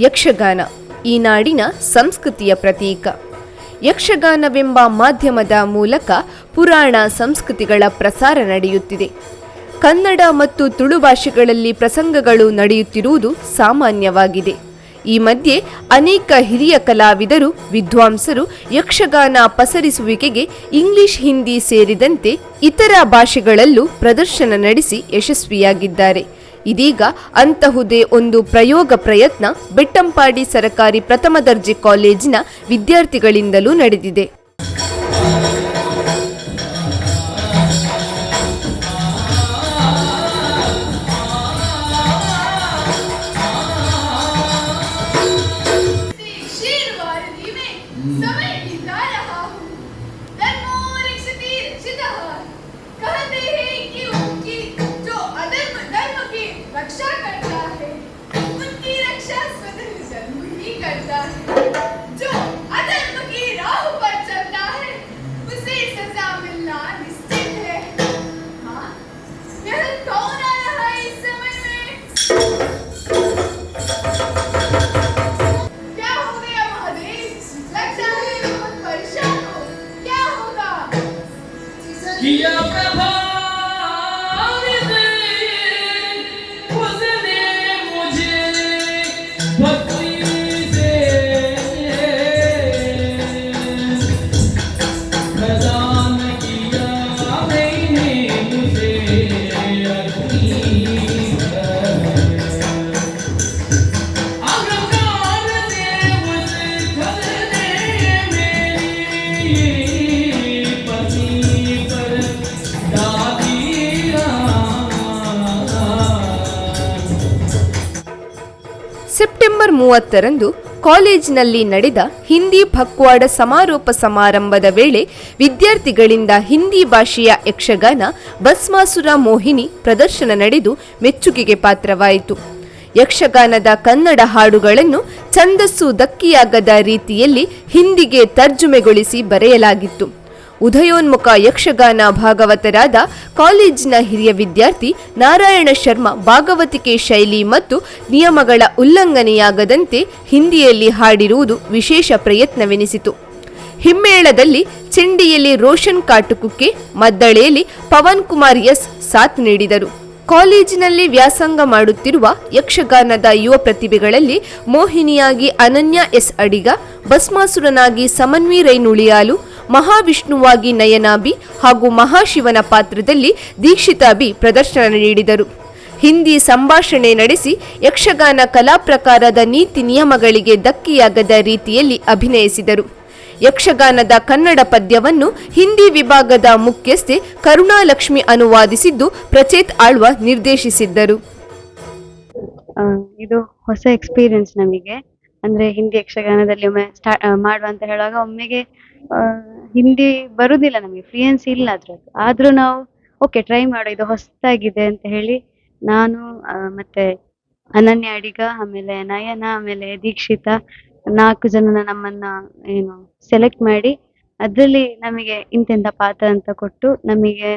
ಯಕ್ಷಗಾನ ಈ ನಾಡಿನ ಸಂಸ್ಕೃತಿಯ ಪ್ರತೀಕ. ಯಕ್ಷಗಾನವೆಂಬ ಮಾಧ್ಯಮದ ಮೂಲಕ ಪುರಾಣ ಸಂಸ್ಕೃತಿಗಳ ಪ್ರಸಾರ ನಡೆಯುತ್ತಿದೆ. ಕನ್ನಡ ಮತ್ತು ತುಳು ಭಾಷೆಗಳಲ್ಲಿ ಪ್ರಸಂಗಗಳು ನಡೆಯುತ್ತಿರುವುದು ಸಾಮಾನ್ಯವಾಗಿದೆ. ಈ ಮಧ್ಯೆ ಅನೇಕ ಹಿರಿಯ ಕಲಾವಿದರು, ವಿದ್ವಾಂಸರು ಯಕ್ಷಗಾನ ಪಸರಿಸುವಿಕೆಗೆ ಇಂಗ್ಲಿಷ್, ಹಿಂದಿ ಸೇರಿದಂತೆ ಇತರ ಭಾಷೆಗಳಲ್ಲೂ ಪ್ರದರ್ಶನ ನಡೆಸಿ ಯಶಸ್ವಿಯಾಗಿದ್ದಾರೆ. ಇದೀಗ ಅಂತಹುದೇ ಒಂದು ಪ್ರಯತ್ನ ಬೆಟ್ಟಂಪಾಡಿ ಸರಕಾರಿ ಪ್ರಥಮ ದರ್ಜೆ ಕಾಲೇಜಿನ ವಿದ್ಯಾರ್ಥಿಗಳಿಂದಲೂ ನಡೆದಿದೆ. ಸೆಪ್ಟೆಂಬರ್ 30ರಂದು ಕಾಲೇಜಿನಲ್ಲಿ ನಡೆದ ಹಿಂದಿ ಪಕ್ವಾಡ ಸಮಾರೋಪ ಸಮಾರಂಭದ ವೇಳೆ ವಿದ್ಯಾರ್ಥಿಗಳಿಂದ ಹಿಂದಿ ಭಾಷೆಯ ಯಕ್ಷಗಾನ ಭಸ್ಮಾಸುರ ಮೋಹಿನಿ ಪ್ರದರ್ಶನ ನಡೆದು ಮೆಚ್ಚುಗೆಗೆ ಪಾತ್ರವಾಯಿತು. ಯಕ್ಷಗಾನದ ಕನ್ನಡ ಹಾಡುಗಳನ್ನು ಛಂದಸ್ಸು ಧಕ್ಕಿಯಾಗದ ರೀತಿಯಲ್ಲಿ ಹಿಂದಿಗೆ ತರ್ಜುಮೆಗೊಳಿಸಿ ಬರೆಯಲಾಗಿತ್ತು. ಉದಯೋನ್ಮುಖ ಯಕ್ಷಗಾನ ಭಾಗವತರಾದ ಕಾಲೇಜಿನ ಹಿರಿಯ ವಿದ್ಯಾರ್ಥಿ ನಾರಾಯಣ ಶರ್ಮಾ ಭಾಗವತಿಕೆ ಶೈಲಿ ಮತ್ತು ನಿಯಮಗಳ ಉಲ್ಲಂಘನೆಯಾಗದಂತೆ ಹಿಂದಿಯಲ್ಲಿ ಹಾಡಿರುವುದು ವಿಶೇಷ ಪ್ರಯತ್ನವೆನಿಸಿತು. ಹಿಮ್ಮೇಳದಲ್ಲಿ ಚೆಂಡಿಯಲ್ಲಿ ರೋಷನ್ ಕಾಟುಕುಕ್ಕೆ, ಮದ್ದಳೆಯಲ್ಲಿ ಪವನ್ ಕುಮಾರ್ ಎಸ್ ಸಾಥ್ ನೀಡಿದರು. ಕಾಲೇಜಿನಲ್ಲಿ ವ್ಯಾಸಂಗ ಮಾಡುತ್ತಿರುವ ಯಕ್ಷಗಾನದ ಯುವ ಪ್ರತಿಭೆಗಳಲ್ಲಿ ಮೋಹಿನಿಯಾಗಿ ಅನನ್ಯ ಎಸ್ ಅಡಿಗ, ಭಸ್ಮಾಸುರನಾಗಿ ಸಮನ್ವಿ ರೈ ನುಳಿಯಾಲು, ಮಹಾವಿಷ್ಣುವಾಗಿ ನಯನಾ ಬಿ ಹಾಗೂ ಮಹಾಶಿವನ ಪಾತ್ರದಲ್ಲಿ ದೀಕ್ಷಿತಾ ಬಿ ಪ್ರದರ್ಶನ ನೀಡಿದರು. ಹಿಂದಿ ಸಂಭಾಷಣೆ ನಡೆಸಿ ಯಕ್ಷಗಾನ ಕಲಾ ಪ್ರಕಾರದ ನೀತಿ ನಿಯಮಗಳಿಗೆ ಧಕ್ಕೆಯಾಗದ ರೀತಿಯಲ್ಲಿ ಅಭಿನಯಿಸಿದರು. ಯಕ್ಷಗಾನದ ಕನ್ನಡ ಪದ್ಯವನ್ನು ಹಿಂದಿ ವಿಭಾಗದ ಮುಖ್ಯಸ್ಥೆ ಕರುಣಾಲಕ್ಷ್ಮಿ ಅನುವಾದಿಸಿದ್ದು ಪ್ರಚೇತ್ ಆಳ್ವ ನಿರ್ದೇಶಿಸಿದ್ದರು. ಇದು ಹೊಸ ಎಕ್ಸ್ಪೀರಿಯನ್ಸ್ ನಮಗೆ. ಅಂದ್ರೆ ಹಿಂದಿ ಯಕ್ಷಗಾನದಲ್ಲಿ ಒಮ್ಮೆ ಮಾಡುವ ಅಂತ ಹೇಳುವಾಗ ಒಮ್ಮೆಗೆ ಹಿಂದಿ ಬರುದಿಲ್ಲ, ನಮಗೆ ಫ್ಲೂಯೆನ್ಸಿ ಇಲ್ಲ ಅದ್ರದ್ದು. ಆದ್ರೂ ನಾವು ಓಕೆ ಟ್ರೈ ಮಾಡೋ, ಇದು ಹೊಸದಾಗಿದೆ ಅಂತ ಹೇಳಿ ನಾನು ಮತ್ತೆ ಅನನ್ಯ ಅಡಿಗ, ಆಮೇಲೆ ನಯನ, ಆಮೇಲೆ ದೀಕ್ಷಿತಾ 4 ಜನನ ನಮ್ಮನ್ನ ಸೆಲೆಕ್ಟ್ ಮಾಡಿ ಅದ್ರಲ್ಲಿ ನಮಗೆ ಇಂತೆಂತ ಪಾತ್ರ ಅಂತ ಕೊಟ್ಟು ನಮಗೆ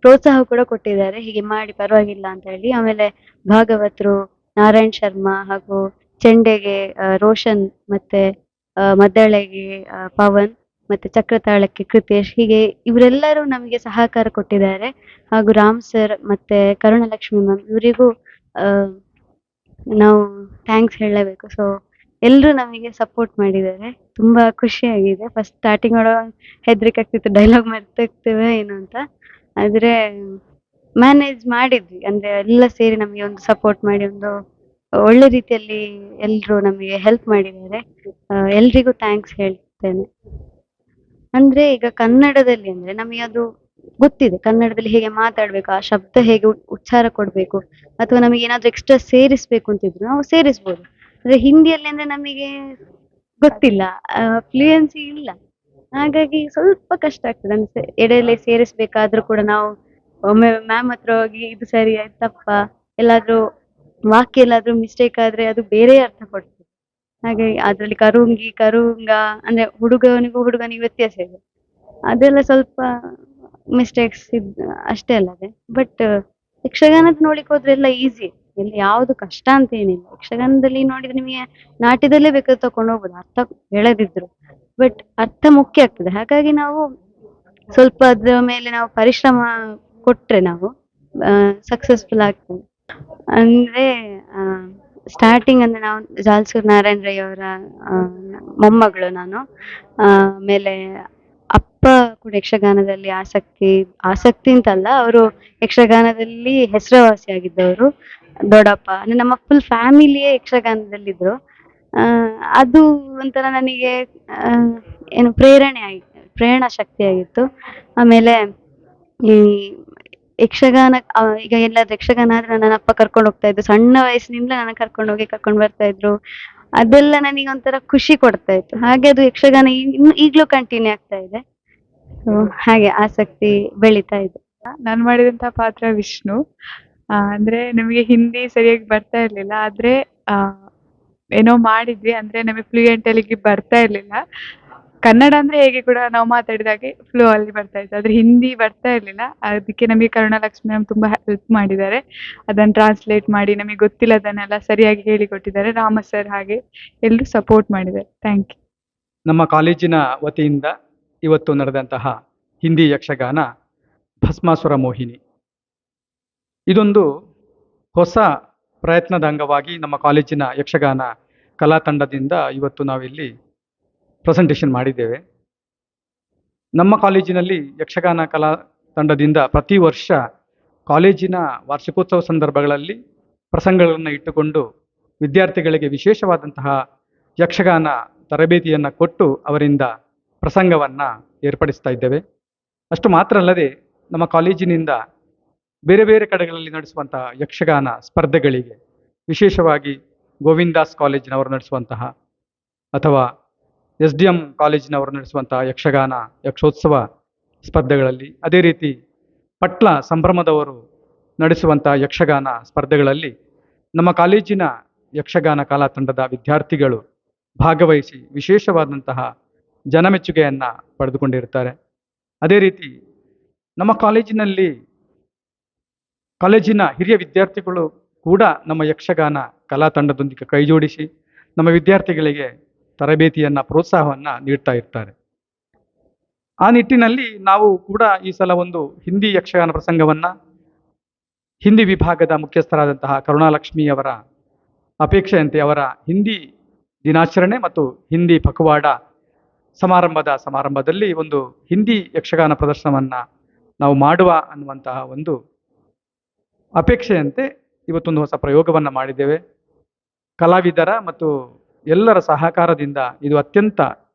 ಪ್ರೋತ್ಸಾಹ ಕೂಡ ಕೊಟ್ಟಿದ್ದಾರೆ, ಹೀಗೆ ಮಾಡಿ ಪರವಾಗಿಲ್ಲ ಅಂತ ಹೇಳಿ. ಆಮೇಲೆ ಭಾಗವತರು ನಾರಾಯಣ್ ಶರ್ಮಾ ಹಾಗೂ ಚೆಂಡೆಗೆ ರೋಷನ್, ಮತ್ತೆ ಮದ್ದಳೆಗೆ ಪವನ್, ಮತ್ತೆ ಚಕ್ರತಾಳಕ್ಕೆ ಕೃತೇಶ್, ಹೀಗೆ ಇವರೆಲ್ಲರೂ ನಮಗೆ ಸಹಕಾರ ಕೊಟ್ಟಿದ್ದಾರೆ. ಹಾಗೂ ರಾಮ್ ಸರ್ ಮತ್ತೆ ಕರುಣಲಕ್ಷ್ಮಿ ಮ್ಯಾಮ್, ಇವರಿಗೂ ನಾವು ಥ್ಯಾಂಕ್ಸ್ ಹೇಳಬೇಕು. ಸೊ ಎಲ್ಲರೂ ನಮಗೆ ಸಪೋರ್ಟ್ ಮಾಡಿದ್ದಾರೆ, ತುಂಬಾ ಖುಷಿಯಾಗಿದೆ. ಫಸ್ಟ್ ಸ್ಟಾರ್ಟಿಂಗ್ ಮಾಡೋ ಹೆದರಿಕೆ ಆಗ್ತಿತ್ತು, ಡೈಲಾಗ್ ಮರ್ತೋಗ್ತೇವೆ ಏನು ಅಂತ, ಆದ್ರೆ ಮ್ಯಾನೇಜ್ ಮಾಡಿದ್ವಿ. ಅಂದ್ರೆ ಎಲ್ಲ ಸೇರಿ ನಮಗೆ ಒಂದು ಸಪೋರ್ಟ್ ಮಾಡಿ ಒಂದು ಒಳ್ಳೆ ರೀತಿಯಲ್ಲಿ ಎಲ್ರು ನಮಗೆ ಹೆಲ್ಪ್ ಮಾಡಿದ್ದಾರೆ. ಎಲ್ರಿಗೂ ಥ್ಯಾಂಕ್ಸ್ ಹೇಳ್ತೇನೆ. ಅಂದ್ರೆ ಈಗ ಕನ್ನಡದಲ್ಲಿ ಅಂದ್ರೆ ನಮಗೆ ಅದು ಗೊತ್ತಿದೆ ಕನ್ನಡದಲ್ಲಿ ಹೇಗೆ ಮಾತಾಡ್ಬೇಕು, ಆ ಶಬ್ದ ಹೇಗೆ ಉಚ್ಚಾರ ಕೊಡ್ಬೇಕು, ಅಥವಾ ನಮಗೆ ಏನಾದ್ರೂ ಎಕ್ಸ್ಟ್ರಾ ಸೇರಿಸ್ಬೇಕು ಅಂತಿದ್ರು ನಾವು ಸೇರಿಸ್ಬೋದು. ಆದ್ರೆ ಹಿಂದಿಯಲ್ಲಿ ಅಂದ್ರೆ ನಮಗೆ ಗೊತ್ತಿಲ್ಲ, ಫ್ಲೂಯೆನ್ಸಿ ಇಲ್ಲ, ಹಾಗಾಗಿ ಸ್ವಲ್ಪ ಕಷ್ಟ ಆಗ್ತದೆ. ಅಂದ್ರೆ ಎಡೆಯಲ್ಲಿ ಸೇರಿಸ್ಬೇಕಾದ್ರೂ ಕೂಡ ನಾವು ಒಮ್ಮೆ ಮ್ಯಾಮ್ ಹತ್ರ ಹೋಗಿ ಇದು ಸರಿ ಆಯ್ತು ತಪ್ಪ, ಎಲ್ಲಾದ್ರೂ ವಾಕ್ಯ ಎಲ್ಲಾದ್ರೂ ಮಿಸ್ಟೇಕ್ ಆದ್ರೆ ಅದು ಬೇರೆ ಅರ್ಥ ಕೊಡ್ತದೆ. ಹಾಗೆ ಅದ್ರಲ್ಲಿ ಕರುಂಗಿ ಕರುಂಗ ಅಂದ್ರೆ ಹುಡುಗನಿಗೂ ವ್ಯತ್ಯಾಸ ಇದೆ, ಅದೆಲ್ಲ ಸ್ವಲ್ಪ ಮಿಸ್ಟೇಕ್ಸ್ ಅಷ್ಟೇ ಅಲ್ಲದೆ. ಬಟ್ ಯಕ್ಷಗಾನದ ನೋಡ್ಲಿಕ್ಕೆ ಹೋದ್ರೆ ಎಲ್ಲ ಈಸಿ, ಇಲ್ಲಿ ಯಾವ್ದು ಕಷ್ಟ ಅಂತ ಏನಿಲ್ಲ. ಯಕ್ಷಗಾನದಲ್ಲಿ ನೋಡಿದ್ರೆ ನಿಮಗೆ ನಾಟ್ಯದಲ್ಲೇ ಬೇಕಾದ್ರೆ ತಕೊಂಡು ಹೋಗ್ಬೋದು ಅರ್ಥ ಹೇಳದಿದ್ರು, ಬಟ್ ಅರ್ಥ ಮುಖ್ಯ ಆಗ್ತದೆ. ಹಾಗಾಗಿ ನಾವು ಸ್ವಲ್ಪ ಅದ್ರ ಮೇಲೆ ನಾವು ಪರಿಶ್ರಮ ಕೊಟ್ರೆ ನಾವು ಸಕ್ಸಸ್ಫುಲ್ ಆಗ್ತದೆ. ಅಂದ್ರೆ ಸ್ಟಾರ್ಟಿಂಗ್ ಅಂದ್ರೆ ನಾವು ಜಾಲ್ಸೂರ್ ನಾರಾಯಣ ರೈ ಅವರ ಮೊಮ್ಮಗಳು ನಾನು. ಆಮೇಲೆ ಅಪ್ಪ ಕೂಡ ಯಕ್ಷಗಾನದಲ್ಲಿ ಆಸಕ್ತಿ ಅಂತಲ್ಲ, ಅವರು ಯಕ್ಷಗಾನದಲ್ಲಿ ಹೆಸರುವಾಸಿಯಾಗಿದ್ದವರು. ದೊಡ್ಡಪ್ಪ ಅಂದ್ರೆ ನಮ್ಮ ಫುಲ್ ಫ್ಯಾಮಿಲಿಯೇ ಯಕ್ಷಗಾನದಲ್ಲಿದ್ರು. ಅದು ಒಂಥರ ನನಗೆ ಏನು ಪ್ರೇರಣಾ ಶಕ್ತಿ ಆಗಿತ್ತು. ಆಮೇಲೆ ಈ ಯಕ್ಷಗಾನ ಈಗ ಎಲ್ಲಾದ್ರೂ ಯಕ್ಷಗಾನ ಆದ್ರೆ ನನ್ನ ಅಪ್ಪ ಕರ್ಕೊಂಡು ಹೋಗ್ತಾ ಇದ್ರು, ಸಣ್ಣ ವಯಸ್ಸಿನಿಂದ ನನ್ನ ಕರ್ಕೊಂಡು ಬರ್ತಾ ಇದ್ರು. ಅದೆಲ್ಲ ನನಗೆ ಒಂಥರ ಖುಷಿ ಕೊಡ್ತಾ ಇತ್ತು. ಹಾಗೆ ಅದು ಯಕ್ಷಗಾನ ಈಗ್ಲೂ ಕಂಟಿನ್ಯೂ ಆಗ್ತಾ ಇದೆ. ಹಾಗೆ ಆಸಕ್ತಿ ಬೆಳೀತಾ ಇದೆ. ನಾನು ಮಾಡಿದಂತಹ ಪಾತ್ರ ವಿಷ್ಣು. ಅಂದ್ರೆ ನಮಗೆ ಹಿಂದಿ ಸರಿಯಾಗಿ ಬರ್ತಾ ಇರ್ಲಿಲ್ಲ, ಆದ್ರೆ ಏನೋ ಮಾಡಿದ್ವಿ. ಅಂದ್ರೆ ನಮಗೆ ಫ್ಲೂಯೆಂಟ್ ಅಲ್ಲಿ ಬರ್ತಾ ಇರ್ಲಿಲ್ಲ. ಕನ್ನಡ ಅಂದ್ರೆ ಹೇಗೆ ಕೂಡ ನಾವು ಮಾತಾಡಿದಾಗೆ ಫ್ಲೋ ಅಲ್ಲಿ ಬರ್ತಾ ಇತ್ತು, ಆದ್ರೆ ಹಿಂದಿ ಬರ್ತಾ ಇರ್ಲಿಲ್ಲ. ಅದಕ್ಕೆ ನಮಗೆ ಕರುಣಾಲಕ್ಷ್ಮಿ ಮ್ಯಾಮ್ ತುಂಬಾ ಹೆಲ್ಪ್ ಮಾಡಿದ್ದಾರೆ. ಅದನ್ನ ಟ್ರಾನ್ಸ್ಲೇಟ್ ಮಾಡಿ ನಮಗೆ ಗೊತ್ತಿಲ್ಲದನ್ನೆಲ್ಲ ಸರಿಯಾಗಿ ಹೇಳಿಕೊಟ್ಟಿದ್ದಾರೆ. ರಾಮ ಸರ್ ಹಾಗೆ ಎಲ್ಲರೂ ಸಪೋರ್ಟ್ ಮಾಡಿದ್ದಾರೆ. Thank you. ನಮ್ಮ ಕಾಲೇಜಿನ ವತಿಯಿಂದ ಇವತ್ತು ನಡೆದಂತಹ ಹಿಂದಿ ಯಕ್ಷಗಾನ ಭಸ್ಮಾಸುರ ಮೋಹಿನಿ, ಇದೊಂದು ಹೊಸ ಪ್ರಯತ್ನದ ಅಂಗವಾಗಿ ನಮ್ಮ ಕಾಲೇಜಿನ ಯಕ್ಷಗಾನ ಕಲಾ ತಂಡದಿಂದ ಇವತ್ತು ನಾವಿಲ್ಲಿ ಪ್ರೆಸೆಂಟೇಷನ್ ಮಾಡಿದ್ದೇವೆ. ನಮ್ಮ ಕಾಲೇಜಿನಲ್ಲಿ ಯಕ್ಷಗಾನ ಕಲಾ ತಂಡದಿಂದ ಪ್ರತಿ ವರ್ಷ ಕಾಲೇಜಿನ ವಾರ್ಷಿಕೋತ್ಸವ ಸಂದರ್ಭಗಳಲ್ಲಿ ಪ್ರಸಂಗಗಳನ್ನು ಇಟ್ಟುಕೊಂಡು ವಿದ್ಯಾರ್ಥಿಗಳಿಗೆ ವಿಶೇಷವಾದಂತಹ ಯಕ್ಷಗಾನ ತರಬೇತಿಯನ್ನು ಕೊಟ್ಟು ಅವರಿಂದ ಪ್ರಸಂಗವನ್ನು ಏರ್ಪಡಿಸ್ತಾ ಇದ್ದೇವೆ. ಅಷ್ಟು ಮಾತ್ರ ಅಲ್ಲದೆ ನಮ್ಮ ಕಾಲೇಜಿನಿಂದ ಬೇರೆ ಬೇರೆ ಕಡೆಗಳಲ್ಲಿ ನಡೆಸುವಂತಹ ಯಕ್ಷಗಾನ ಸ್ಪರ್ಧೆಗಳಿಗೆ, ವಿಶೇಷವಾಗಿ ಗೋವಿಂದಾಸ್ ಕಾಲೇಜಿನವರು ನಡೆಸುವಂತಹ ಅಥವಾ 𝐻𝐵 ಕಾಲೇಜಿನವರು ನಡೆಸುವಂತಹ ಯಕ್ಷೋತ್ಸವ ಸ್ಪರ್ಧೆಗಳಲ್ಲಿ, ಅದೇ ರೀತಿ ಪಟ್ಲ ಸಂಭ್ರಮದವರು ನಡೆಸುವಂತಹ ಯಕ್ಷಗಾನ ಸ್ಪರ್ಧೆಗಳಲ್ಲಿ ನಮ್ಮ ಕಾಲೇಜಿನ ಯಕ್ಷಗಾನ ಕಲಾ ತಂಡದ ವಿದ್ಯಾರ್ಥಿಗಳು ಭಾಗವಹಿಸಿ ವಿಶೇಷವಾದಂತಹ ಜನಮೆಚ್ಚುಗೆಯನ್ನು ಪಡೆದುಕೊಂಡಿರ್ತಾರೆ. ಅದೇ ರೀತಿ ನಮ್ಮ ಕಾಲೇಜಿನ ಹಿರಿಯ ವಿದ್ಯಾರ್ಥಿಗಳು ಕೂಡ ನಮ್ಮ ಯಕ್ಷಗಾನ ಕಲಾ ತಂಡದೊಂದಿಗೆ ಕೈಜೋಡಿಸಿ ನಮ್ಮ ವಿದ್ಯಾರ್ಥಿಗಳಿಗೆ ತರಬೇತಿಯನ್ನು, ಪ್ರೋತ್ಸಾಹವನ್ನು ನೀಡ್ತಾ ಇರ್ತಾರೆ. ಆ ನಿಟ್ಟಿನಲ್ಲಿ ನಾವು ಕೂಡ ಈ ಸಲ ಒಂದು ಹಿಂದಿ ಯಕ್ಷಗಾನ ಪ್ರಸಂಗವನ್ನು ಹಿಂದಿ ವಿಭಾಗದ ಮುಖ್ಯಸ್ಥರಾದಂತಹ ಕರುಣಾಲಕ್ಷ್ಮಿ ಅವರ ಅಪೇಕ್ಷೆಯಂತೆ ಅವರ ಹಿಂದಿ ದಿನಾಚರಣೆ ಮತ್ತು ಹಿಂದಿ ಪಖವಾಡ ಸಮಾರಂಭದಲ್ಲಿ ಒಂದು ಹಿಂದಿ ಯಕ್ಷಗಾನ ಪ್ರದರ್ಶನವನ್ನು ನಾವು ಮಾಡುವ ಅನ್ನುವಂತಹ ಒಂದು ಅಪೇಕ್ಷೆಯಂತೆ ಇವತ್ತೊಂದು ಹೊಸ ಪ್ರಯೋಗವನ್ನು ಮಾಡಿದ್ದೇವೆ. ಕಲಾವಿದರ ಮತ್ತು ಎಲ್ಲರ ಸಹಕಾರದಿಂದ ಇದು ಅತ್ಯಂತ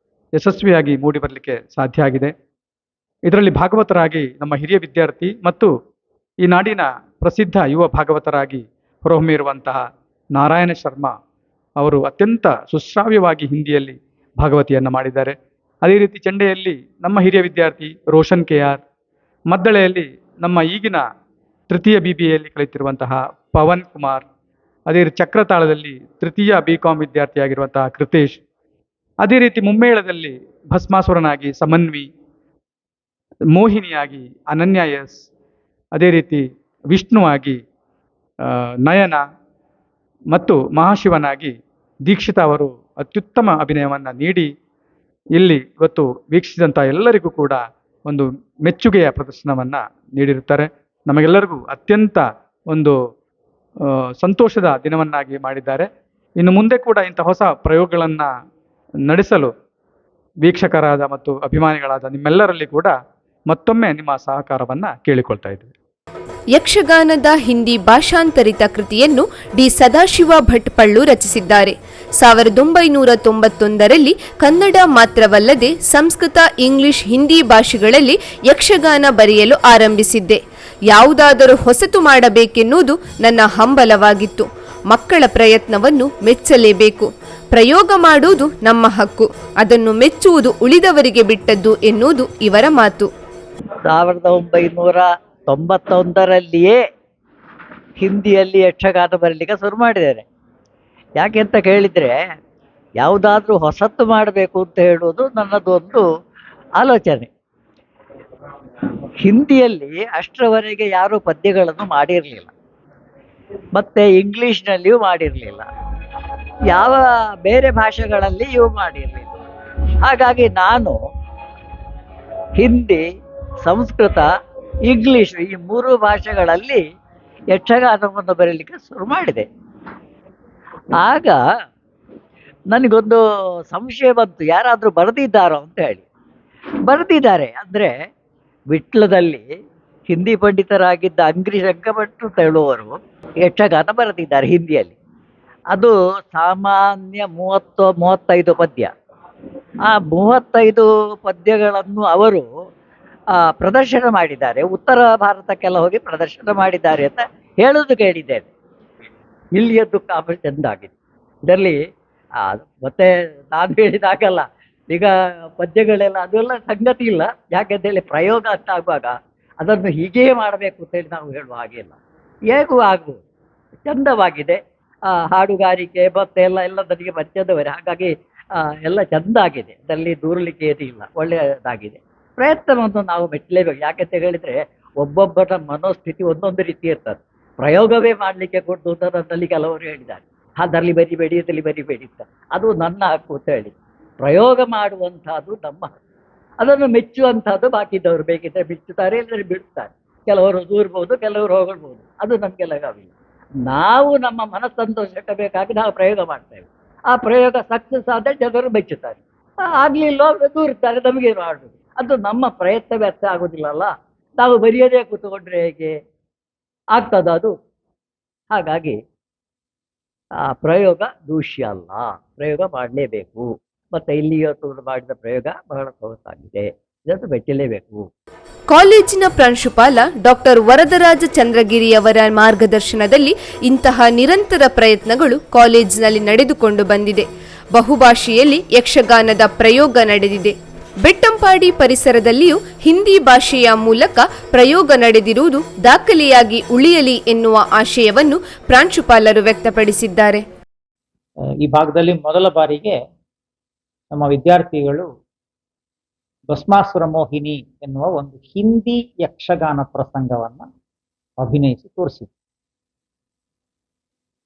ಯಶಸ್ವಿಯಾಗಿ ಮೂಡಿಬರಲಿಕ್ಕೆ ಸಾಧ್ಯ ಆಗಿದೆ. ಇದರಲ್ಲಿ ಭಾಗವತರಾಗಿ ನಮ್ಮ ಹಿರಿಯ ವಿದ್ಯಾರ್ಥಿ ಮತ್ತು ಈ ನಾಡಿನ ಪ್ರಸಿದ್ಧ ಯುವ ಭಾಗವತರಾಗಿ ಹೊರಹೊಮ್ಮಿರುವಂತಹ ನಾರಾಯಣ ಶರ್ಮಾ ಅವರು ಅತ್ಯಂತ ಸುಶ್ರಾವ್ಯವಾಗಿ ಹಿಂದಿಯಲ್ಲಿ ಭಾಗವತಿಯನ್ನು ಮಾಡಿದ್ದಾರೆ. ಅದೇ ರೀತಿ ಚೆಂಡೆಯಲ್ಲಿ ನಮ್ಮ ಹಿರಿಯ ವಿದ್ಯಾರ್ಥಿ ರೋಷನ್ ಕೆ.ಆರ್, ಮದ್ದಳೆಯಲ್ಲಿ ನಮ್ಮ ಈಗಿನ ತೃತೀಯ BBAಯಲ್ಲಿ ಕಲಿತಿರುವಂತಹ ಪವನ್ ಕುಮಾರ್, ಅದೇ ರೀತಿ ಚಕ್ರತಾಳದಲ್ಲಿ ತೃತೀಯ B.Com ವಿದ್ಯಾರ್ಥಿಯಾಗಿರುವಂತಹ ಕೃತೇಶ್, ಅದೇ ರೀತಿ ಮುಮ್ಮೇಳದಲ್ಲಿ ಭಸ್ಮಾಸುರನಾಗಿ ಸಮನ್ವಿ, ಮೋಹಿನಿಯಾಗಿ ಅನನ್ಯ ಎಸ್, ಅದೇ ರೀತಿ ವಿಷ್ಣುವಾಗಿ ನಯನ ಮತ್ತು ಮಹಾಶಿವನಾಗಿ ದೀಕ್ಷಿತ ಅವರು ಅತ್ಯುತ್ತಮ ಅಭಿನಯವನ್ನು ನೀಡಿ ಇಲ್ಲಿ ಇವತ್ತು ವೀಕ್ಷಿಸಿದಂಥ ಎಲ್ಲರಿಗೂ ಕೂಡ ಒಂದು ಮೆಚ್ಚುಗೆಯ ಪ್ರದರ್ಶನವನ್ನು ನೀಡಿರುತ್ತಾರೆ. ನಮಗೆಲ್ಲರಿಗೂ ಅತ್ಯಂತ ಒಂದು ಸಂತೋಷದ ದಿನವನ್ನಾಗಿ ಮಾಡಿದ್ದಾರೆ. ಇನ್ನು ಮುಂದೆ ಕೂಡ ಇಂಥ ಹೊಸ ಪ್ರಯೋಗಗಳನ್ನು ನಡೆಸಲು ವೀಕ್ಷಕರಾದ ಮತ್ತು ಅಭಿಮಾನಿಗಳಾದ ನಿಮ್ಮೆಲ್ಲರಲ್ಲಿ ಕೂಡ ಮತ್ತೊಮ್ಮೆ ನಿಮ್ಮ ಸಹಕಾರವನ್ನು ಕೇಳಿಕೊಳ್ತಾ ಇದ್ದೀವಿ. ಯಕ್ಷಗಾನದ ಹಿಂದಿ ಭಾಷಾಂತರಿತ ಕೃತಿಯನ್ನು ಡಿ ಸದಾಶಿವ ಭಟ್ ಪಳ್ಳು ರಚಿಸಿದ್ದಾರೆ. 1991ರಲ್ಲಿ ಕನ್ನಡ ಮಾತ್ರವಲ್ಲದೆ ಸಂಸ್ಕೃತ, ಇಂಗ್ಲಿಷ್, ಹಿಂದಿ ಭಾಷೆಗಳಲ್ಲಿ ಯಕ್ಷಗಾನ ಬರೆಯಲು ಆರಂಭಿಸಿದ್ದೆ. ಯಾವುದಾದರೂ ಹೊಸತು ಮಾಡಬೇಕೆನ್ನುವುದು ನನ್ನ ಹಂಬಲವಾಗಿತ್ತು. ಮಕ್ಕಳ ಪ್ರಯತ್ನವನ್ನು ಮೆಚ್ಚಲೇಬೇಕು. ಪ್ರಯೋಗ ಮಾಡುವುದು ನಮ್ಮ ಹಕ್ಕು, ಅದನ್ನು ಮೆಚ್ಚುವುದು ಉಳಿದವರಿಗೆ ಬಿಟ್ಟದ್ದು ಎನ್ನುವುದು ಇವರ ಮಾತು. 1991ರಲ್ಲಿಯೇ ಹಿಂದಿಯಲ್ಲಿ ಯಕ್ಷಗಾನ ಬರಲಿಕ್ಕೆ ಶುರು ಮಾಡಿದ್ದಾರೆ. ಯಾಕೆ ಅಂತ ಕೇಳಿದರೆ, ಯಾವುದಾದ್ರೂ ಹೊಸತ್ತು ಮಾಡಬೇಕು ಅಂತ ಹೇಳುವುದು ನನ್ನದೊಂದು ಆಲೋಚನೆ. ಹಿಂದಿಯಲ್ಲಿ ಅಷ್ಟರವರೆಗೆ ಯಾರೂ ಪದ್ಯಗಳನ್ನು ಮಾಡಿರಲಿಲ್ಲ, ಮತ್ತು ಇಂಗ್ಲೀಷ್ನಲ್ಲಿಯೂ ಮಾಡಿರಲಿಲ್ಲ, ಯಾವ ಬೇರೆ ಭಾಷೆಗಳಲ್ಲಿಯೂ ಮಾಡಿರಲಿಲ್ಲ. ಹಾಗಾಗಿ ನಾನು ಹಿಂದಿ, ಸಂಸ್ಕೃತ, ಇಂಗ್ಲೀಷ್ ಈ 3 ಭಾಷೆಗಳಲ್ಲಿ ಯಕ್ಷಗಾನವನ್ನು ಬರೀಲಿಕ್ಕೆ ಶುರು ಮಾಡಿದೆ. ಆಗ ನನಗೊಂದು ಸಂಶಯ ಬಂತು, ಯಾರಾದರೂ ಬರೆದಿದ್ದಾರೋ ಅಂತ ಹೇಳಿ. ಬರೆದಿದ್ದಾರೆ ಅಂದರೆ, ವಿಟ್ಲದಲ್ಲಿ ಹಿಂದಿ ಪಂಡಿತರಾಗಿದ್ದ ಅಂಗ್ರಿ ಶಂಕಭಟ್ರು ಹೇಳುವವರು ಯಕ್ಷಗಾನ ಬರೆದಿದ್ದಾರೆ ಹಿಂದಿಯಲ್ಲಿ. ಅದು ಸಾಮಾನ್ಯ 30-35 ಪದ್ಯ. ಆ 35 ಪದ್ಯಗಳನ್ನು ಅವರು ಪ್ರದರ್ಶನ ಮಾಡಿದ್ದಾರೆ, ಉತ್ತರ ಭಾರತಕ್ಕೆಲ್ಲ ಹೋಗಿ ಪ್ರದರ್ಶನ ಮಾಡಿದ್ದಾರೆ ಅಂತ ಹೇಳೋದು ಕೇಳಿದ್ದೇನೆ. ಇಲ್ಲಿಯದ್ದು ಕಾಮ ಚೆಂದಾಗಿದೆ. ಇದರಲ್ಲಿ ಮತ್ತೆ ನಾನು ಹೇಳಿದಾಗಲ್ಲ, ಈಗ ಪದ್ಯಗಳೆಲ್ಲ ಅದೆಲ್ಲ ಸಂಗತಿ ಇಲ್ಲ. ಯಾಕೆಂತೇಳಿ ಪ್ರಯೋಗ ಅಂತ ಆಗುವಾಗ ಅದನ್ನು ಹೀಗೇ ಮಾಡಬೇಕು ಅಂತೇಳಿ ನಾವು ಹೇಳುವ ಹಾಗೆಲ್ಲ, ಹೇಗೂ ಆಗ್ಬೋದು. ಚಂದವಾಗಿದೆ ಹಾಡುಗಾರಿಕೆ ಮತ್ತೆ ಎಲ್ಲ ನನಗೆ ಪರಿಚಯದವರೇ, ಹಾಗಾಗಿ ಎಲ್ಲ ಚೆಂದ ಆಗಿದೆ. ಅದರಲ್ಲಿ ದೂರಲಿಕ್ಕೆ ಏನಿಲ್ಲ, ಒಳ್ಳೆಯದಾಗಿದೆ. ಪ್ರಯತ್ನವನ್ನು ನಾವು ಮೆಚ್ಚಲೇಬೇಕು. ಯಾಕೆಂತ ಹೇಳಿದರೆ, ಒಬ್ಬೊಬ್ಬರ ಮನೋಸ್ಥಿತಿ ಒಂದೊಂದು ರೀತಿ ಇರ್ತದೆ. ಪ್ರಯೋಗವೇ ಮಾಡಲಿಕ್ಕೆ ಕೊಟ್ಟು ಅಂತ ನನ್ನಲ್ಲಿ ಕೆಲವರು ಹೇಳಿದ್ದಾರೆ, ಅದರಲ್ಲಿ ಬರಿಬೇಡಿ, ಇದರಲ್ಲಿ ಬರಿಬೇಡಿ ಅಂತ. ಅದು ನನ್ನ ಹಕ್ಕು ಅಂತ ಹೇಳಿ. ಪ್ರಯೋಗ ಮಾಡುವಂಥದ್ದು ನಮ್ಮ ಹಕ್ಕು, ಅದನ್ನು ಮೆಚ್ಚುವಂಥದ್ದು ಬಾಕಿದ್ದವರು ಬೇಕಿದ್ದರೆ ಮೆಚ್ಚುತ್ತಾರೆ, ಇಲ್ಲದ್ರೆ ಬಿಡ್ತಾರೆ. ಕೆಲವರು ದೂರ್ಬೋದು, ಕೆಲವರು ಹೋಗಬಹುದು, ಅದು ನಮಗೆಲ್ಲಗಾವಿಲ್ಲ. ನಾವು ನಮ್ಮ ಮನಸ್ಸಂತೋಷಕ್ಕಾಗಿ ನಾವು ಪ್ರಯೋಗ ಮಾಡ್ತೇವೆ. ಆ ಪ್ರಯೋಗ ಸಕ್ಸಸ್ ಆದರೆ ಜನರು ಮೆಚ್ಚುತ್ತಾರೆ, ಆಗಲಿಲ್ಲ ದೂರುತ್ತಾರೆ, ನಮಗೆ ಮಾಡುವುದು. ಅದು ನಮ್ಮ ಪ್ರಯತ್ನ ವ್ಯರ್ಥ ಆಗೋದಿಲ್ಲಲ್ಲ. ನಾವು ಬರೆಯದೇ ಕೂತ್ಕೊಂಡ್ರೆ ಹೇಗೆ ಆಗ್ತದ ಅದು? ಹಾಗಾಗಿ ಆ ಪ್ರಯೋಗ ದೂಷ್ಯ ಅಲ್ಲ, ಪ್ರಯೋಗ ಮಾಡಲೇಬೇಕು. ಮತ್ತು ಇಲ್ಲಿ ಇವತ್ತು ಮಾಡಿದ ಪ್ರಯೋಗ ಬಹಳ ಸೊಗಸಾಗಿದೆ, ಇದನ್ನು ಮೆಚ್ಚಲೇಬೇಕು. ಕಾಲೇಜಿನ ಪ್ರಾಂಶುಪಾಲ ಡಾಕ್ಟರ್ ವರದರಾಜ ಚಂದ್ರಗಿರಿಯವರ ಮಾರ್ಗದರ್ಶನದಲ್ಲಿ ಇಂತಹ ನಿರಂತರ ಪ್ರಯತ್ನಗಳು ಕಾಲೇಜಿನಲ್ಲಿ ನಡೆದುಕೊಂಡು ಬಂದಿದೆ. ಬಹುಭಾಷೆಯಲ್ಲಿ ಯಕ್ಷಗಾನದ ಪ್ರಯೋಗ ನಡೆದಿದೆ. ಬೆಟ್ಟಂಪಾಡಿ ಪರಿಸರದಲ್ಲಿಯೂ ಹಿಂದಿ ಭಾಷೆಯ ಮೂಲಕ ಪ್ರಯೋಗ ನಡೆದಿರುವುದು ದಾಖಲೆಯಾಗಿ ಉಳಿಯಲಿ ಎನ್ನುವ ಆಶಯವನ್ನು ಪ್ರಾಂಶುಪಾಲರು ವ್ಯಕ್ತಪಡಿಸಿದ್ದಾರೆ. ಈ ಭಾಗದಲ್ಲಿ ಮೊದಲ ಬಾರಿಗೆ ನಮ್ಮ ವಿದ್ಯಾರ್ಥಿಗಳು ಭಸ್ಮಾಸುರ ಮೋಹಿನಿ ಎನ್ನುವ ಒಂದು ಹಿಂದಿ ಯಕ್ಷಗಾನ ಪ್ರಸಂಗವನ್ನು ಅಭಿನಯಿಸಿ ತೋರಿಸಿದ್ರು.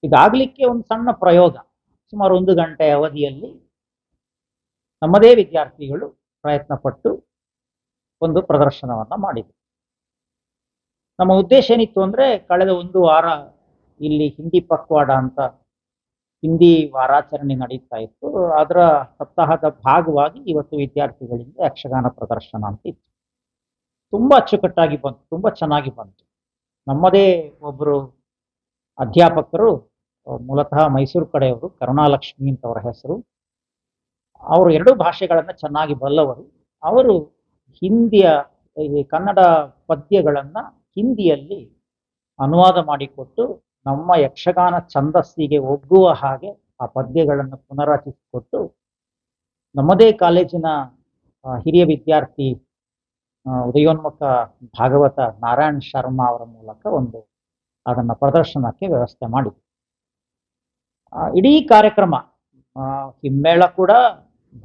ಇದಾಗಲಿಕ್ಕೆ ಒಂದು ಸಣ್ಣ ಪ್ರಯೋಗ, ಸುಮಾರು 1 ಗಂಟೆ ಅವಧಿಯಲ್ಲಿ ನಮ್ಮದೇ ವಿದ್ಯಾರ್ಥಿಗಳು ಪ್ರಯತ್ನ ಪಟ್ಟು ಒಂದು ಪ್ರದರ್ಶನವನ್ನು ಮಾಡಿದರು. ನಮ್ಮ ಉದ್ದೇಶ ಏನಿತ್ತು ಅಂದರೆ, ಕಳೆದ 1 ವಾರ ಇಲ್ಲಿ ಹಿಂದಿ ಪಕ್ವಾಡ ಅಂತ ಹಿಂದಿ ವಾರಾಚರಣೆ ನಡೀತಾ ಇತ್ತು. ಅದರ ಸಪ್ತಾಹದ ಭಾಗವಾಗಿ ಇವತ್ತು ವಿದ್ಯಾರ್ಥಿಗಳಿಂದ ಯಕ್ಷಗಾನ ಪ್ರದರ್ಶನ ಅಂತ ಇತ್ತು. ತುಂಬ ಅಚ್ಚುಕಟ್ಟಾಗಿ ಬಂತು, ತುಂಬ ಚೆನ್ನಾಗಿ ಬಂತು. ನಮ್ಮದೇ ಒಬ್ಬರು ಅಧ್ಯಾಪಕರು, ಮೂಲತಃ ಮೈಸೂರು ಕಡೆಯವರು, ಕರುಣಾಲಕ್ಷ್ಮಿ ಅಂತವರ ಹೆಸರು. ಅವರು 2 ಭಾಷೆಗಳನ್ನು ಚೆನ್ನಾಗಿ ಬಲ್ಲವರು. ಅವರು ಹಿಂದಿಯ ಕನ್ನಡ ಪದ್ಯಗಳನ್ನು ಹಿಂದಿಯಲ್ಲಿ ಅನುವಾದ ಮಾಡಿಕೊಟ್ಟು ನಮ್ಮ ಯಕ್ಷಗಾನ ಛಂದಸ್ಸಿಗೆ ಒಗ್ಗುವ ಹಾಗೆ ಆ ಪದ್ಯಗಳನ್ನು ಪುನರಚಿಸಿಕೊಟ್ಟು ನಮ್ಮದೇ ಕಾಲೇಜಿನ ಹಿರಿಯ ವಿದ್ಯಾರ್ಥಿ ಉದಯೋನ್ಮುಖ ಭಾಗವತ ನಾರಾಯಣ್ ಶರ್ಮಾ ಅವರ ಮೂಲಕ ಅದನ್ನು ಪ್ರದರ್ಶನಕ್ಕೆ ವ್ಯವಸ್ಥೆ ಮಾಡಿದ್ರು. ಇಡೀ ಕಾರ್ಯಕ್ರಮ ಹಿಮ್ಮೇಳ ಕೂಡ,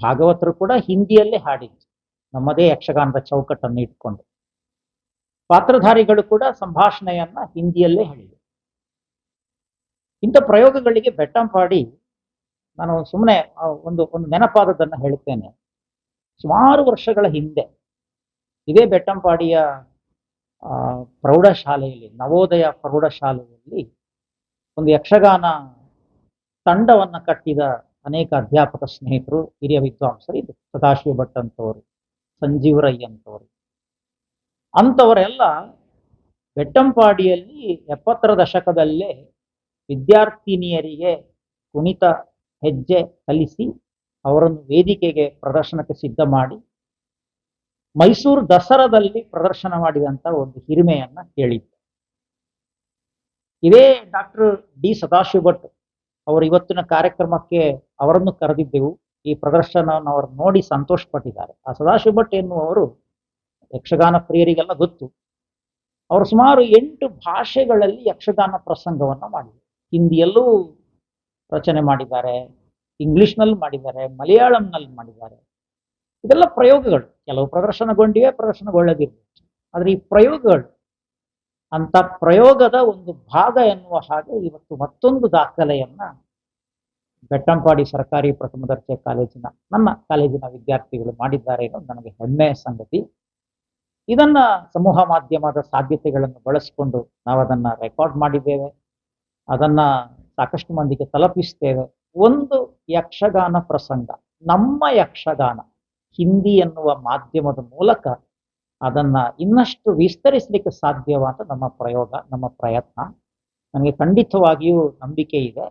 ಭಾಗವತರು ಕೂಡ ಹಿಂದಿಯಲ್ಲೇ ಹಾಡಿದ್ರು, ನಮ್ಮದೇ ಯಕ್ಷಗಾನದ ಚೌಕಟ್ಟನ್ನು ಇಟ್ಕೊಂಡು. ಪಾತ್ರಧಾರಿಗಳು ಕೂಡ ಸಂಭಾಷಣೆಯನ್ನ ಹಿಂದಿಯಲ್ಲೇ ಹೇಳಿದರು. ಇಂಥ ಪ್ರಯೋಗಗಳಿಗೆ ಬೆಟ್ಟಂಪಾಡಿ, ನಾನು ಸುಮ್ಮನೆ ಒಂದು ನೆನಪಾದದನ್ನು ಹೇಳುತ್ತೇನೆ. ಸುಮಾರು ವರ್ಷಗಳ ಹಿಂದೆ ಇದೇ ಬೆಟ್ಟಂಪಾಡಿಯ ಪ್ರೌಢಶಾಲೆಯಲ್ಲಿ, ನವೋದಯ ಪ್ರೌಢಶಾಲೆಯಲ್ಲಿ ಒಂದು ಯಕ್ಷಗಾನ ತಂಡವನ್ನು ಕಟ್ಟಿದ ಅನೇಕ ಅಧ್ಯಾಪಕ ಸ್ನೇಹಿತರು, ಹಿರಿಯ ವಿದ್ವಾಂಸರು ಇದು ಸದಾಶಿವ ಭಟ್ ಅಂತವರು, ಸಂಜೀವ್ ರೈ ಅಂತವರು, ಅಂಥವರೆಲ್ಲ ಬೆಟ್ಟಂಪಾಡಿಯಲ್ಲಿ 70ರ ದಶಕದಲ್ಲೇ ವಿದ್ಯಾರ್ಥಿನಿಯರಿಗೆ ಕುಣಿತ ಹೆಜ್ಜೆ ಕಲಿಸಿ ಅವರನ್ನು ವೇದಿಕೆಗೆ ಪ್ರದರ್ಶನಕ್ಕೆ ಸಿದ್ಧ ಮಾಡಿ ಮೈಸೂರು ದಸರಾದಲ್ಲಿ ಪ್ರದರ್ಶನ ಮಾಡಿದಂಥ ಒಂದು ಹಿರಿಮೆಯನ್ನ ಕೇಳಿದ್ದೆ. ಇದೇ ಡಾಕ್ಟರ್ ಡಿ ಸದಾಶಿವ ಭಟ್ ಅವರು ಇವತ್ತಿನ ಕಾರ್ಯಕ್ರಮಕ್ಕೆ ಅವರನ್ನು ಕರೆದಿದ್ದೆವು. ಈ ಪ್ರದರ್ಶನವನ್ನು ಅವರು ನೋಡಿ ಸಂತೋಷ ಪಟ್ಟಿದ್ದಾರೆ. ಆ ಸದಾಶಿವ ಭಟ್ ಎನ್ನುವರು ಯಕ್ಷಗಾನ ಪ್ರಿಯರಿಗೆಲ್ಲ ಗೊತ್ತು. ಅವರು ಸುಮಾರು 8 ಭಾಷೆಗಳಲ್ಲಿ ಯಕ್ಷಗಾನ ಪ್ರಸಂಗವನ್ನ ಮಾಡಿದ್ದಾರೆ. ಹಿಂದಿಯಲ್ಲೂ ರಚನೆ ಮಾಡಿದ್ದಾರೆ, ಇಂಗ್ಲಿಷ್ನಲ್ಲಿ ಮಾಡಿದ್ದಾರೆ, ಮಲಯಾಳಂನಲ್ಲಿ ಮಾಡಿದ್ದಾರೆ. ಇದೆಲ್ಲ ಪ್ರಯೋಗಗಳು. ಕೆಲವು ಪ್ರದರ್ಶನಗೊಂಡಿವೆ, ಪ್ರದರ್ಶನಗೊಳ್ಳದಿರಬಹುದು. ಆದ್ರೆ ಈ ಪ್ರಯೋಗಗಳು ಅಂತ ಪ್ರಯೋಗದ ಒಂದು ಭಾಗ ಎನ್ನುವ ಹಾಗೆ ಇವತ್ತು ಮತ್ತೊಂದು ದಾಖಲೆಯನ್ನ ಬೆಟ್ಟಂಪಾಡಿ ಸರ್ಕಾರಿ ಪ್ರಥಮ ದರ್ಜೆ ಕಾಲೇಜಿನ ನನ್ನ ಕಾಲೇಜಿನ ವಿದ್ಯಾರ್ಥಿಗಳು ಮಾಡಿದ್ದಾರೆ ಅನ್ನೋದು ನನಗೆ ಹೆಮ್ಮೆಯ ಸಂಗತಿ. ಇದನ್ನ ಸಮೂಹ ಮಾಧ್ಯಮದ ಸಾಧ್ಯತೆಗಳನ್ನು ಬಳಸಿಕೊಂಡು ನಾವು ಅದನ್ನ ರೆಕಾರ್ಡ್ ಮಾಡಿದ್ದೇವೆ, ಅದನ್ನ ಸಾಕಷ್ಟು ಮಂದಿಗೆ ತಲುಪಿಸ್ತೇವೆ. ಒಂದು ಯಕ್ಷಗಾನ ಪ್ರಸಂಗ, ನಮ್ಮ ಯಕ್ಷಗಾನ ಹಿಂದಿ ಎನ್ನುವ ಮಾಧ್ಯಮದ ಮೂಲಕ ಅದನ್ನ ಇನ್ನಷ್ಟು ವಿಸ್ತರಿಸಲಿಕ್ಕೆ ಸಾಧ್ಯವಾದ ನಮ್ಮ ಪ್ರಯೋಗ, ನಮ್ಮ ಪ್ರಯತ್ನ. ನನಗೆ ಖಂಡಿತವಾಗಿಯೂ ನಂಬಿಕೆ ಇದೆ.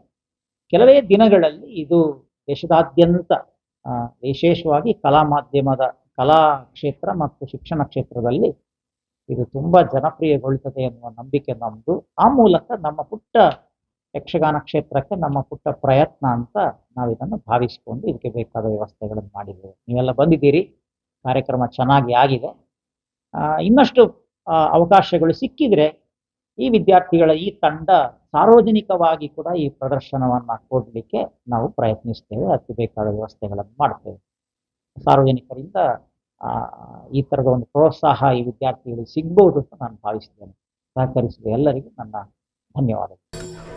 ಕೆಲವೇ ದಿನಗಳಲ್ಲಿ ಇದು ದೇಶದಾದ್ಯಂತ ವಿಶೇಷವಾಗಿ ಕಲಾ ಮಾಧ್ಯಮದ ಕಲಾ ಕ್ಷೇತ್ರ ಮತ್ತು ಶಿಕ್ಷಣ ಕ್ಷೇತ್ರದಲ್ಲಿ ಇದು ತುಂಬಾ ಜನಪ್ರಿಯಗೊಳ್ಳುತ್ತದೆ ಎನ್ನುವ ನಂಬಿಕೆ ನಮ್ಮದು. ಆ ಮೂಲಕ ನಮ್ಮ ಪುಟ್ಟ ಯಕ್ಷಗಾನ ಕ್ಷೇತ್ರಕ್ಕೆ ನಮ್ಮ ಪುಟ್ಟ ಪ್ರಯತ್ನ ಅಂತ ನಾವು ಇದನ್ನು ಭಾವಿಸಿಕೊಂಡು ಇದಕ್ಕೆ ಬೇಕಾದ ವ್ಯವಸ್ಥೆಗಳನ್ನು ಮಾಡಿದ್ದೇವೆ. ನೀವೆಲ್ಲ ಬಂದಿದ್ದೀರಿ, ಕಾರ್ಯಕ್ರಮ ಚೆನ್ನಾಗಿ ಆಗಿದೆ. ಇನ್ನಷ್ಟು ಅವಕಾಶಗಳು ಸಿಕ್ಕಿದ್ರೆ ಈ ವಿದ್ಯಾರ್ಥಿಗಳ ಈ ತಂಡ ಸಾರ್ವಜನಿಕವಾಗಿ ಕೂಡ ಈ ಪ್ರದರ್ಶನವನ್ನ ಕೊಡಲಿಕ್ಕೆ ನಾವು ಪ್ರಯತ್ನಿಸ್ತೇವೆ. ಅದಕ್ಕೆ ಬೇಕಾದ ವ್ಯವಸ್ಥೆಗಳನ್ನು ಮಾಡ್ತೇವೆ. ಸಾರ್ವಜನಿಕರಿಂದ ಈ ತರದ ಒಂದು ಪ್ರೋತ್ಸಾಹ ಈ ವಿದ್ಯಾರ್ಥಿಗಳಿಗೆ ಸಿಗ್ಬಹುದು ಅಂತ ನಾನು ಭಾವಿಸ್ತೇನೆ. ಸಹಕರಿಸಿದ ಎಲ್ಲರಿಗೂ ನನ್ನ ಧನ್ಯವಾದಗಳು.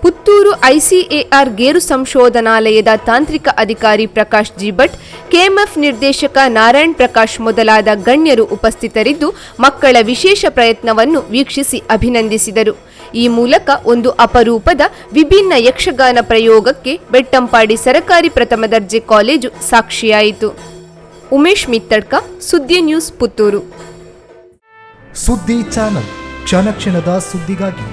ಪುತ್ತೂರು ಐಸಿಎಆರ್ ಗೇರು ಸಂಶೋಧನಾಲಯದ ತಾಂತ್ರಿಕ ಅಧಿಕಾರಿ ಪ್ರಕಾಶ್ ಜಿ ಭಟ್, ಕೆಎಂಎಫ್ ನಿರ್ದೇಶಕ ನಾರಾಯಣ್ ಪ್ರಕಾಶ್ ಮೊದಲಾದ ಗಣ್ಯರು ಉಪಸ್ಥಿತರಿದ್ದು ಮಕ್ಕಳ ವಿಶೇಷ ಪ್ರಯತ್ನವನ್ನು ವೀಕ್ಷಿಸಿ ಅಭಿನಂದಿಸಿದರು. ಈ ಮೂಲಕ ಒಂದು ಅಪರೂಪದ ವಿಭಿನ್ನ ಯಕ್ಷಗಾನ ಪ್ರಯೋಗಕ್ಕೆ ಬೆಟ್ಟಂಪಾಡಿ ಸರಕಾರಿ ಪ್ರಥಮ ದರ್ಜೆ ಕಾಲೇಜು ಸಾಕ್ಷಿಯಾಯಿತು. ಉಮೇಶ್ ಮಿತ್ತಡ್ಕ, ಸುದ್ದಿ ನ್ಯೂಸ್, ಪುತ್ತೂರು. ಸುದ್ದಿ ಚಾನಲ್, ಕ್ಷಣ ಕ್ಷಣದ ಸುದ್ದಿಗಾಗಿ.